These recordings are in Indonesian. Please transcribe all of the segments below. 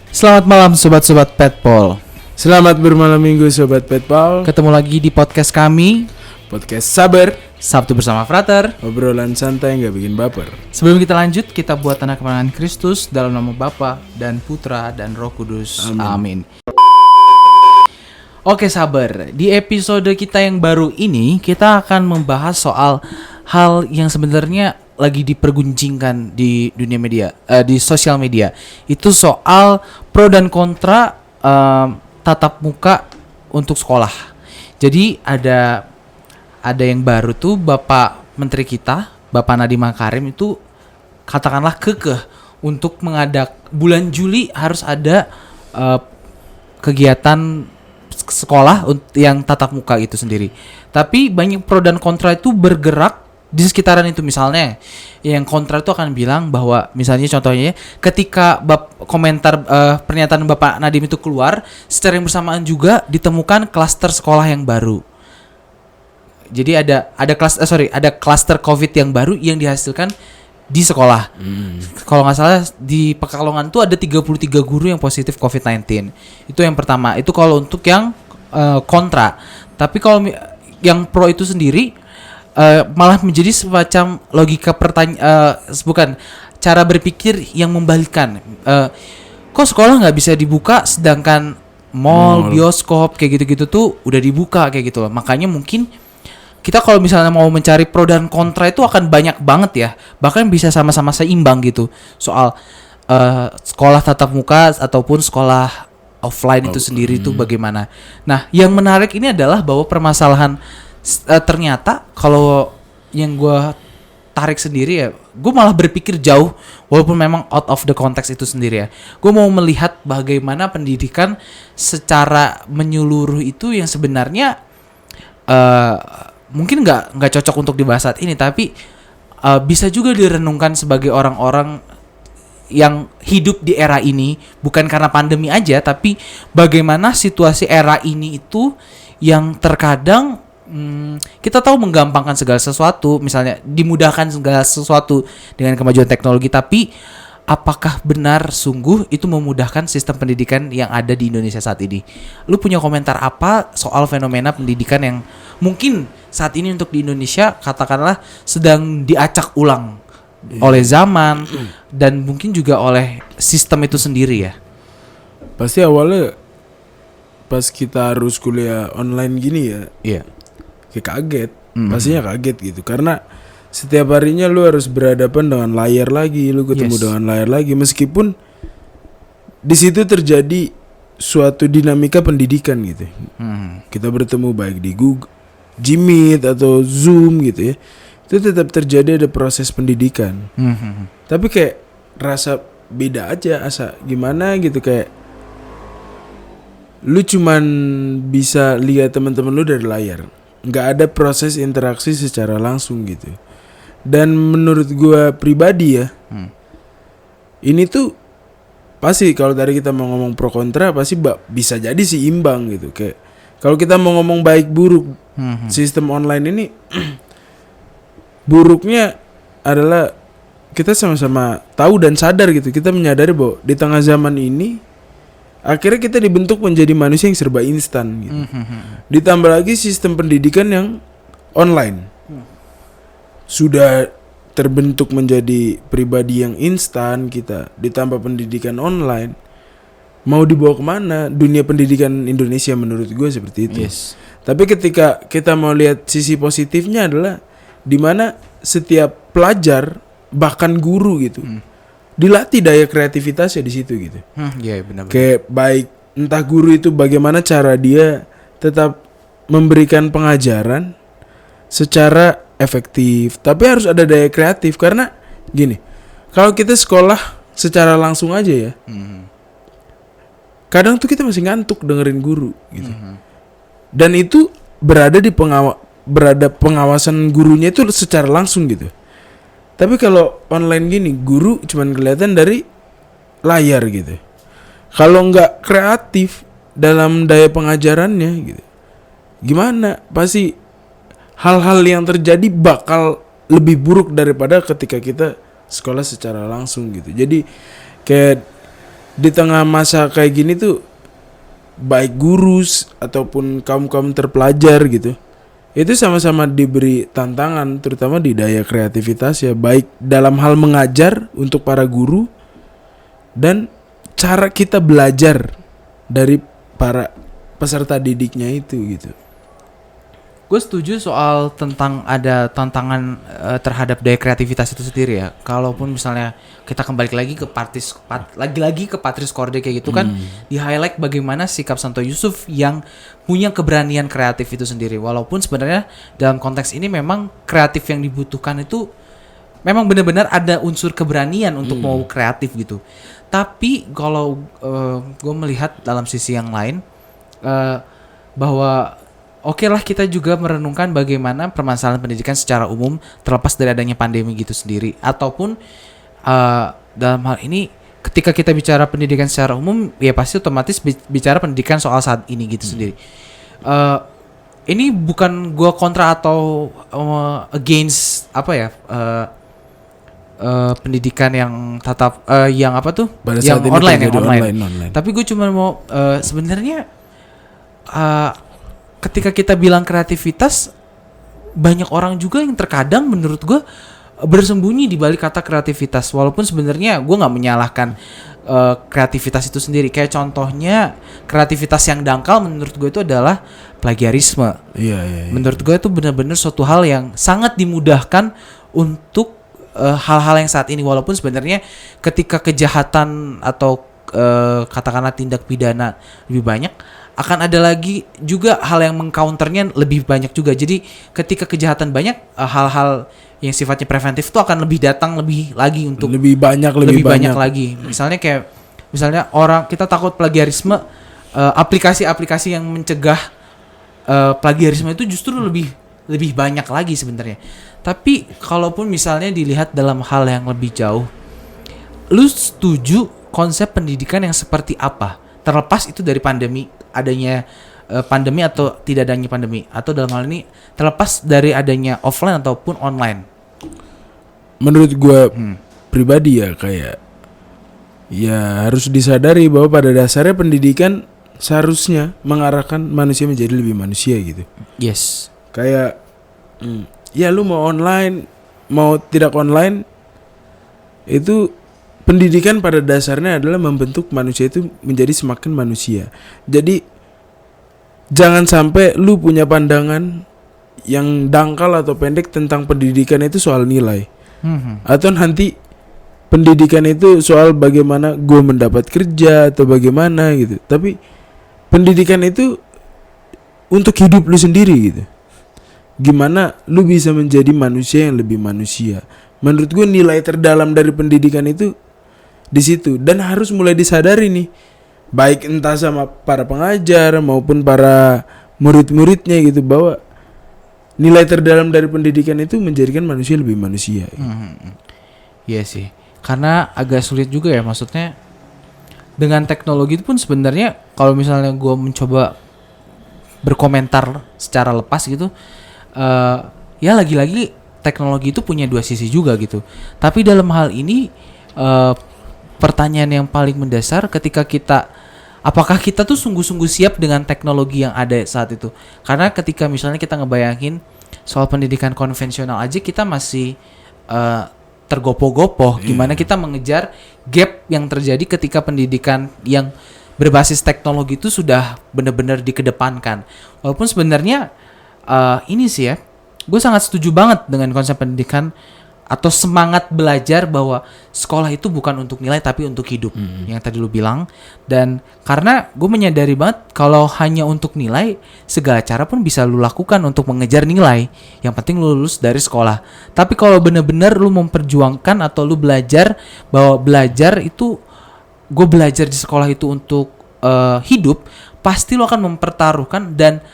Selamat malam sobat-sobat Petpol. Selamat bermalam minggu sobat Petpol. Ketemu lagi di podcast kami, Podcast Sabar, Sabtu bersama Frater. obrolan santai nggak bikin baper. Sebelum kita lanjut, kita buat tanda kemenangan Kristus dalam nama Bapa dan Putra dan Roh Kudus. Amin. Oke sabar, di episode kita yang baru ini kita akan membahas soal hal yang sebenarnya lagi diperguncingkan di dunia media, di sosial media. Itu soal pro dan kontra tatap muka untuk sekolah. Jadi ada yang baru tuh Bapak Menteri kita, Bapak Nadiem Makarim itu katakanlah kekeh untuk bulan Juli harus ada kegiatan sekolah yang tatap muka itu sendiri. Tapi banyak pro dan kontra itu bergerak di sekitaran itu. Misalnya yang kontra itu akan bilang bahwa misalnya contohnya ketika komentar pernyataan Bapak Nadiem itu keluar, secara yang bersamaan juga ditemukan klaster sekolah yang baru. Jadi ada klaster COVID yang baru yang dihasilkan di sekolah. Kalau nggak salah di Pekalongan tuh ada 33 guru yang positif COVID-19. Itu yang pertama. Itu kalau untuk yang kontra. Tapi kalau yang pro itu sendiri malah menjadi semacam logika bukan cara berpikir yang membalikkan. Kok sekolah nggak bisa dibuka sedangkan mall, bioskop kayak gitu-gitu tuh udah dibuka kayak gitu loh. Makanya mungkin kita kalau misalnya mau mencari pro dan kontra itu akan banyak banget ya. Bahkan bisa sama-sama seimbang gitu. Soal sekolah tatap muka ataupun sekolah offline itu sendiri itu bagaimana. Nah, yang menarik ini adalah bahwa permasalahan ternyata kalau yang gue tarik sendiri ya, gue malah berpikir jauh walaupun memang out of the context itu sendiri ya. Gue mau melihat bagaimana pendidikan secara menyeluruh itu yang sebenarnya mungkin nggak cocok untuk dibahas saat ini, tapi bisa juga direnungkan sebagai orang-orang yang hidup di era ini, bukan karena pandemi aja, tapi bagaimana situasi era ini itu yang terkadang kita tahu menggampangkan segala sesuatu, misalnya dimudahkan segala sesuatu dengan kemajuan teknologi, tapi apakah benar sungguh itu memudahkan sistem pendidikan yang ada di Indonesia saat ini? Lu punya komentar apa soal fenomena pendidikan yang mungkin saat ini untuk di Indonesia katakanlah sedang diacak ulang oleh zaman dan mungkin juga oleh sistem itu sendiri ya? Pasti awalnya pas kita harus kuliah online gini ya, kayak kaget. Pastinya kaget gitu, karena setiap harinya lu harus berhadapan dengan layar lagi, lu ketemu dengan layar lagi, meskipun di situ terjadi suatu dinamika pendidikan gitu. Kita bertemu baik di Google, Gmeet atau Zoom gitu ya, itu tetap terjadi ada proses pendidikan. Tapi kayak rasa beda aja, asa gimana gitu, kayak lu cuman bisa lihat teman-teman lu dari layar, nggak ada proses interaksi secara langsung gitu. Dan menurut gua pribadi ya, ini tuh pasti kalau dari kita mau ngomong pro kontra pasti bisa jadi sih imbang gitu. Kayak kalau kita mau ngomong baik buruk sistem online ini, buruknya adalah kita sama-sama tahu dan sadar gitu. Kita menyadari bahwa di tengah zaman ini akhirnya kita dibentuk menjadi manusia yang serba instan gitu. Ditambah lagi sistem pendidikan yang online. Sudah terbentuk menjadi pribadi yang instan kita, ditambah pendidikan online. Mau dibawa kemana dunia pendidikan Indonesia menurut gue seperti itu. Tapi ketika kita mau lihat sisi positifnya adalah dimana setiap pelajar bahkan guru gitu dilatih daya kreativitasnya di situ gitu. Benar-benar. Kayak baik entah guru itu bagaimana cara dia tetap memberikan pengajaran secara efektif, tapi harus ada daya kreatif. Karena gini, kalau kita sekolah secara langsung aja ya, kadang tuh kita masih ngantuk dengerin guru gitu. Dan itu berada pengawasan gurunya itu secara langsung gitu. Tapi kalau online gini, guru cuman kelihatan dari layar gitu. Kalau nggak kreatif dalam daya pengajarannya gitu, gimana? Pasti hal-hal yang terjadi bakal lebih buruk daripada ketika kita sekolah secara langsung gitu. Jadi kayak di tengah masa kayak gini tuh baik guru ataupun kaum terpelajar gitu, itu sama-sama diberi tantangan, terutama di daya kreativitas ya, baik dalam hal mengajar untuk para guru dan cara kita belajar dari para peserta didiknya itu gitu. Gue setuju soal tentang ada tantangan terhadap daya kreativitas itu sendiri ya. Kalaupun misalnya kita kembali lagi ke lagi-lagi ke Patrice Corde kayak gitu kan, di highlight bagaimana sikap Santo Yusuf yang punya keberanian kreatif itu sendiri. Walaupun sebenarnya dalam konteks ini memang kreatif yang dibutuhkan itu memang benar-benar ada unsur keberanian untuk mau kreatif gitu. Tapi kalau gue melihat dalam sisi yang lain bahwa oke lah kita juga merenungkan bagaimana permasalahan pendidikan secara umum terlepas dari adanya pandemi gitu sendiri. Ataupun dalam hal ini ketika kita bicara pendidikan secara umum ya pasti otomatis bicara pendidikan soal saat ini gitu sendiri. Ini bukan gua kontra atau against apa ya pendidikan yang tatap yang apa tuh Pada yang saat ini online online. Tapi gue cuma mau sebenarnya ketika kita bilang kreativitas, banyak orang juga yang terkadang menurut gue bersembunyi di balik kata kreativitas. Walaupun sebenarnya gue nggak menyalahkan kreativitas itu sendiri. Kayak contohnya kreativitas yang dangkal menurut gue itu adalah plagiarisme. Iya. Menurut gue itu benar-benar suatu hal yang sangat dimudahkan untuk hal-hal yang saat ini. Walaupun sebenarnya ketika kejahatan atau katakanlah tindak pidana lebih banyak, akan ada lagi juga hal yang mengcounternya lebih banyak juga. Jadi ketika kejahatan banyak, hal-hal yang sifatnya preventif itu akan lebih datang lebih lagi untuk lebih banyak lagi. Misalnya orang kita takut plagiarisme, aplikasi-aplikasi yang mencegah plagiarisme itu justru lebih banyak lagi sebenarnya. Tapi kalaupun misalnya dilihat dalam hal yang lebih jauh, lu setuju konsep pendidikan yang seperti apa? Terlepas itu dari adanya pandemi atau tidak adanya pandemi, atau dalam hal ini terlepas dari adanya offline ataupun online. Menurut gue pribadi ya kayak ya harus disadari bahwa pada dasarnya pendidikan seharusnya mengarahkan manusia menjadi lebih manusia gitu. Yes. Kayak ya lu mau online mau tidak online, itu pendidikan pada dasarnya adalah membentuk manusia itu menjadi semakin manusia. Jadi jangan sampai lu punya pandangan yang dangkal atau pendek tentang pendidikan itu soal nilai. Atau nanti pendidikan itu soal bagaimana gue mendapat kerja atau bagaimana gitu. Tapi pendidikan itu untuk hidup lu sendiri gitu. Gimana lu bisa menjadi manusia yang lebih manusia. Menurut gue nilai terdalam dari pendidikan itu di situ, dan harus mulai disadari nih, baik entah sama para pengajar maupun para murid-muridnya gitu, bahwa nilai terdalam dari pendidikan itu menjadikan manusia lebih manusia. Iya sih, karena agak sulit juga ya, maksudnya dengan teknologi itu pun sebenarnya kalau misalnya gue mencoba berkomentar secara lepas gitu, ya lagi-lagi teknologi itu punya dua sisi juga gitu. Tapi dalam hal ini pertanyaan yang paling mendasar ketika apakah kita tuh sungguh-sungguh siap dengan teknologi yang ada saat itu? Karena ketika misalnya kita ngebayangin soal pendidikan konvensional aja, kita masih tergopoh-gopoh gimana kita mengejar gap yang terjadi ketika pendidikan yang berbasis teknologi itu sudah benar-benar dikedepankan. Walaupun sebenarnya ini sih ya, gue sangat setuju banget dengan konsep pendidikan atau semangat belajar bahwa sekolah itu bukan untuk nilai tapi untuk hidup, yang tadi lu bilang. Dan karena gue menyadari banget kalau hanya untuk nilai, segala cara pun bisa lu lakukan untuk mengejar nilai, yang penting lu lulus dari sekolah. Tapi kalau benar-benar lu memperjuangkan atau lu belajar bahwa belajar itu, gue belajar di sekolah itu untuk hidup, pasti lu akan mempertaruhkan dan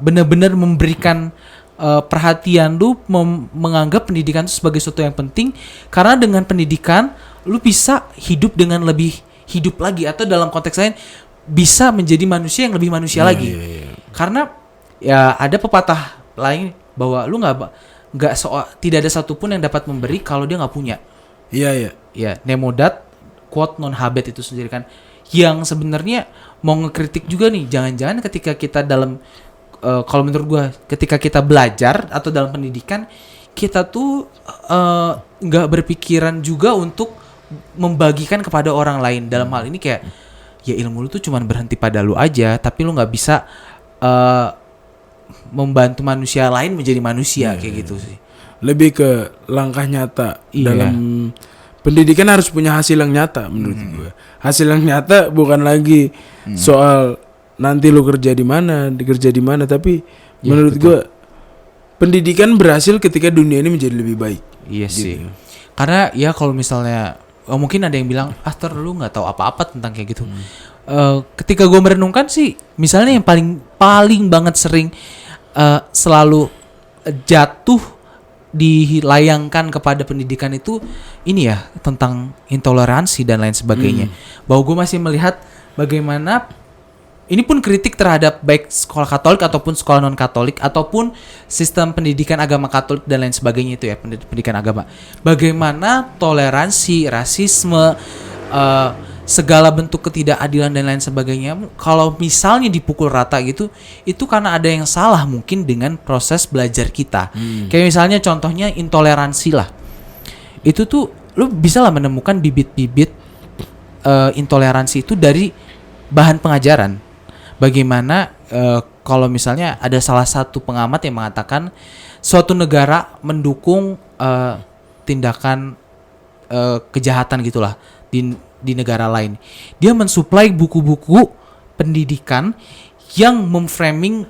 benar-benar memberikan perhatian lu, menganggap pendidikan itu sebagai sesuatu yang penting, karena dengan pendidikan lu bisa hidup dengan lebih hidup lagi, atau dalam konteks lain bisa menjadi manusia yang lebih manusia lagi. Karena ya ada pepatah lain bahwa lu tidak ada satupun yang dapat memberi kalau dia nggak punya. Iya. Ya, nemo dat quote non habit itu sendiri kan, yang sebenarnya mau ngekritik juga nih, jangan-jangan ketika kita dalam kalau menurut gue ketika kita belajar atau dalam pendidikan kita tuh nggak berpikiran juga untuk membagikan kepada orang lain. Dalam hal ini kayak ya ilmu lu tuh cuman berhenti pada lu aja, tapi lu nggak bisa membantu manusia lain menjadi manusia kayak gitu sih. Lebih ke langkah nyata dalam pendidikan harus punya hasil yang nyata menurut gue. Hasil yang nyata bukan lagi soal nanti lu kerja di mana, tapi menurut gue pendidikan berhasil ketika dunia ini menjadi lebih baik. Iya sih. Karena ya kalau misalnya mungkin ada yang bilang lu nggak tahu apa-apa tentang kayak gitu. Ketika gue merenungkan sih, misalnya yang paling banget sering selalu jatuh dilayangkan kepada pendidikan itu ini ya tentang intoleransi dan lain sebagainya. Bahwa gue masih melihat bagaimana ini pun kritik terhadap baik sekolah Katolik ataupun sekolah non Katolik ataupun sistem pendidikan agama Katolik dan lain sebagainya itu ya, pendidikan agama. Bagaimana toleransi, rasisme, segala bentuk ketidakadilan dan lain sebagainya kalau misalnya dipukul rata gitu, itu karena ada yang salah mungkin dengan proses belajar kita. Kayak misalnya contohnya intoleransi lah. Itu tuh lu bisa lah menemukan bibit-bibit intoleransi itu dari bahan pengajaran. Bagaimana kalau misalnya ada salah satu pengamat yang mengatakan suatu negara mendukung tindakan kejahatan gitulah di negara lain, dia mensuplai buku-buku pendidikan yang memframing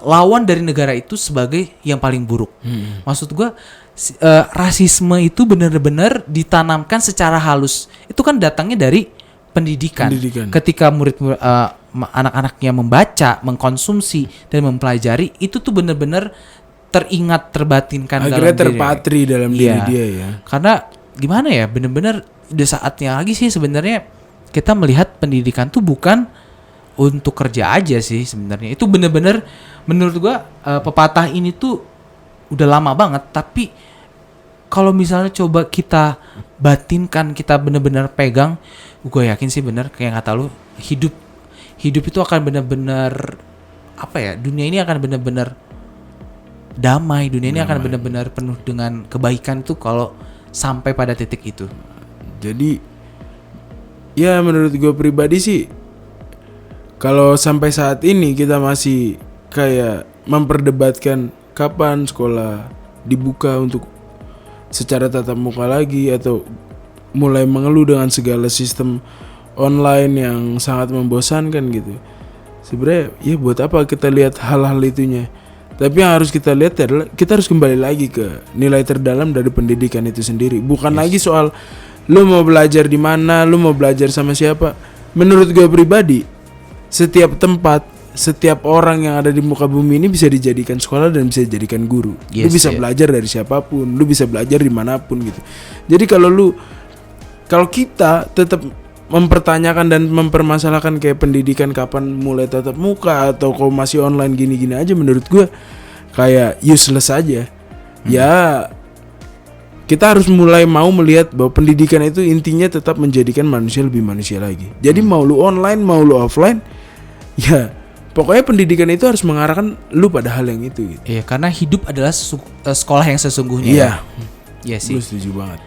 lawan dari negara itu sebagai yang paling buruk. Maksud gue rasisme itu benar-benar ditanamkan secara halus. Itu kan datangnya dari pendidikan. Ketika murid anak-anaknya membaca, mengkonsumsi dan mempelajari, itu tuh benar-benar teringat, terbatinkan akhirnya dalam terpatri dalam diri dia ya. Karena gimana ya, benar-benar udah saatnya lagi sih sebenarnya kita melihat pendidikan tuh bukan untuk kerja aja sih sebenarnya. Itu benar-benar menurut gua pepatah ini tuh udah lama banget, tapi kalau misalnya coba kita batinkan, kita benar-benar pegang, gue yakin sih benar kayak kata lu, hidup itu akan benar-benar apa ya, dunia ini akan benar-benar damai, dunia ini akan benar-benar penuh dengan kebaikan tuh kalau sampai pada titik itu. Jadi ya menurut gue pribadi sih, kalau sampai saat ini kita masih kayak memperdebatkan kapan sekolah dibuka untuk secara tatap muka lagi, atau mulai mengeluh dengan segala sistem online yang sangat membosankan gitu. Sebenarnya ya buat apa kita lihat hal-hal itunya. Tapi yang harus kita lihat adalah kita harus kembali lagi ke nilai terdalam dari pendidikan itu sendiri. Bukan lagi soal lu mau belajar di mana, lu mau belajar sama siapa. Menurut gue pribadi, setiap tempat, setiap orang yang ada di muka bumi ini bisa dijadikan sekolah dan bisa dijadikan guru. Lu bisa belajar dari siapapun, lu bisa belajar dimanapun gitu. Jadi kalau kita tetap mempertanyakan dan mempermasalahkan kayak pendidikan kapan mulai tatap muka atau kalau masih online gini-gini aja, menurut gue kayak useless aja. Ya kita harus mulai mau melihat bahwa pendidikan itu intinya tetap menjadikan manusia lebih manusia lagi. Jadi mau lu online mau lu offline, ya pokoknya pendidikan itu harus mengarahkan lu pada hal yang itu gitu. Iya, karena hidup adalah sekolah yang sesungguhnya. Iya. Iya sih. Gue setuju banget.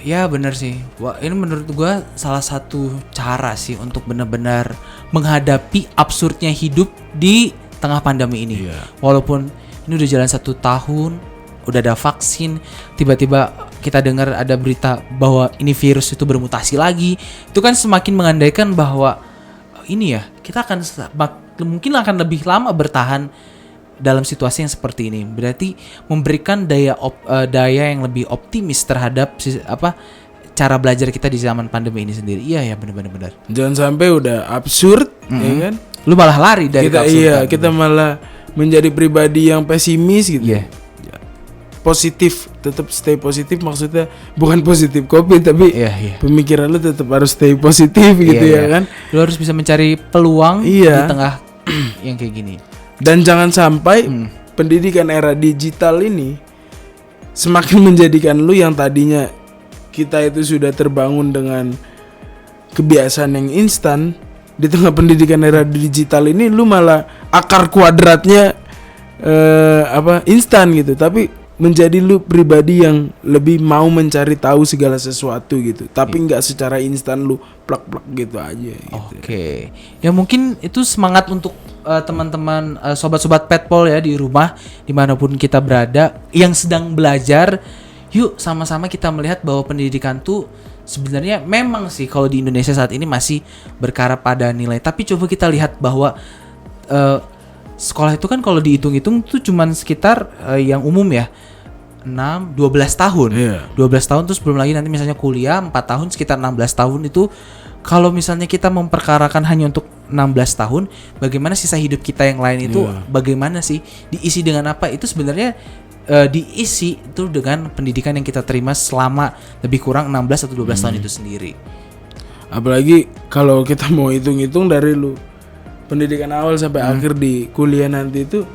Ya benar sih. Wah, ini menurut gue salah satu cara sih untuk benar-benar menghadapi absurdnya hidup di tengah pandemi ini. Iya. Walaupun ini udah jalan 1 tahun, udah ada vaksin, tiba-tiba kita dengar ada berita bahwa ini virus itu bermutasi lagi. Itu kan semakin mengandaikan bahwa ini ya, kita akan mungkin akan lebih lama bertahan dalam situasi yang seperti ini. Berarti memberikan daya yang lebih optimis terhadap cara belajar kita di zaman pandemi ini sendiri. Iya ya, benar. Jangan sampai udah absurd, ya kan? Lu malah lari dari kita. Iya, kita malah menjadi pribadi yang pesimis gitu. Iya. Positif, tetap stay positif, maksudnya bukan positif COVID, tapi pemikiran lu tetap harus stay positif gitu ya kan. Lu harus bisa mencari peluang di tengah yang kayak gini. Dan jangan sampai pendidikan era digital ini semakin menjadikan lu yang tadinya kita itu sudah terbangun dengan kebiasaan yang instan di tengah pendidikan era digital ini, lu malah akar kuadratnya instan gitu, tapi menjadi lu pribadi yang lebih mau mencari tahu segala sesuatu gitu, tapi nggak secara instan lu plak-plak gitu aja gitu. Oke. Ya mungkin itu semangat untuk teman-teman sobat-sobat Petpol ya di rumah dimanapun kita berada yang sedang belajar. Yuk sama-sama kita melihat bahwa pendidikan tuh sebenarnya memang sih kalau di Indonesia saat ini masih berkara pada nilai. Tapi coba kita lihat bahwa sekolah itu kan kalau dihitung-hitung tuh cuman sekitar yang umum ya 12 tahun. Iya. 12 tahun terus belum lagi nanti misalnya kuliah 4 tahun, sekitar 16 tahun itu. Kalau misalnya kita memperkarakan hanya untuk 16 tahun, bagaimana sisa hidup kita yang lain itu bagaimana sih diisi dengan apa? Itu sebenarnya diisi itu dengan pendidikan yang kita terima selama lebih kurang 16 atau 12 tahun itu sendiri. Apalagi kalau kita mau hitung-hitung dari lu pendidikan awal sampai akhir di kuliah nanti itu,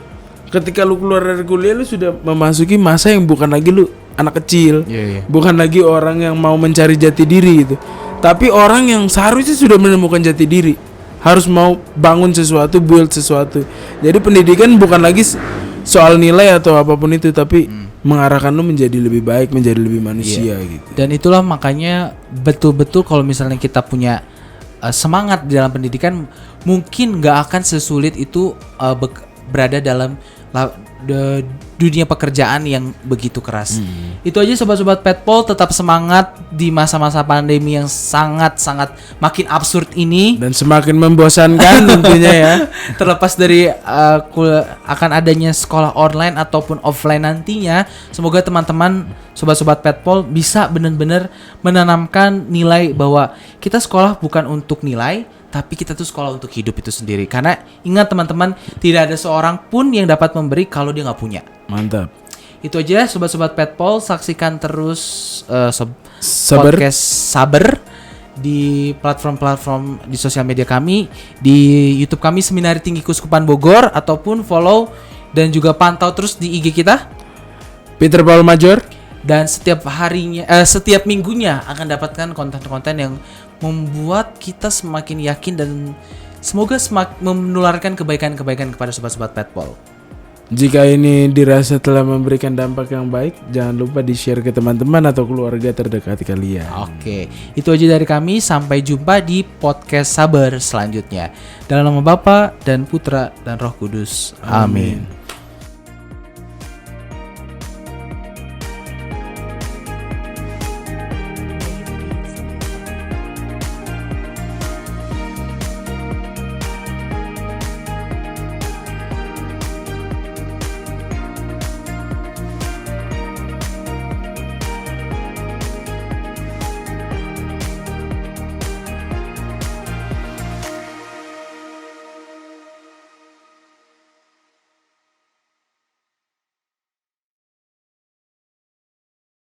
ketika lu keluar dari kuliah lu sudah memasuki masa yang bukan lagi lu anak kecil, bukan lagi orang yang mau mencari jati diri gitu, tapi orang yang seharusnya sudah menemukan jati diri, harus mau bangun sesuatu, build sesuatu. Jadi pendidikan bukan lagi soal nilai atau apapun itu, tapi mengarahkan lu menjadi lebih baik, menjadi lebih manusia gitu. Dan itulah makanya betul-betul kalau misalnya kita punya semangat di dalam pendidikan, mungkin nggak akan sesulit itu berada dalam dunia pekerjaan yang begitu keras. Itu aja sobat-sobat Petpol, tetap semangat di masa-masa pandemi yang sangat-sangat makin absurd ini dan semakin membosankan tentunya ya. Terlepas dari akan adanya sekolah online ataupun offline nantinya, semoga teman-teman sobat-sobat Petpol bisa benar-benar menanamkan nilai bahwa kita sekolah bukan untuk nilai, tapi kita tuh sekolah untuk hidup itu sendiri. Karena ingat teman-teman, tidak ada seorang pun yang dapat memberi kalau dia nggak punya. Mantap. Itu aja sobat-sobat Petpol, saksikan terus Sabar. podcast Sabar di platform-platform di sosial media kami, di YouTube kami Seminari Tinggi Keuskupan Bogor, ataupun follow dan juga pantau terus di IG kita Peter Paul Major. Dan setiap minggunya akan dapatkan konten-konten yang membuat kita semakin yakin dan semoga menularkan kebaikan-kebaikan kepada sobat-sobat Petpol. Jika ini dirasa telah memberikan dampak yang baik, jangan lupa di-share ke teman-teman atau keluarga terdekat kalian. Oke, itu aja dari kami. Sampai jumpa di podcast Sabar selanjutnya. Dalam nama Bapa dan Putra dan Roh Kudus. Amin.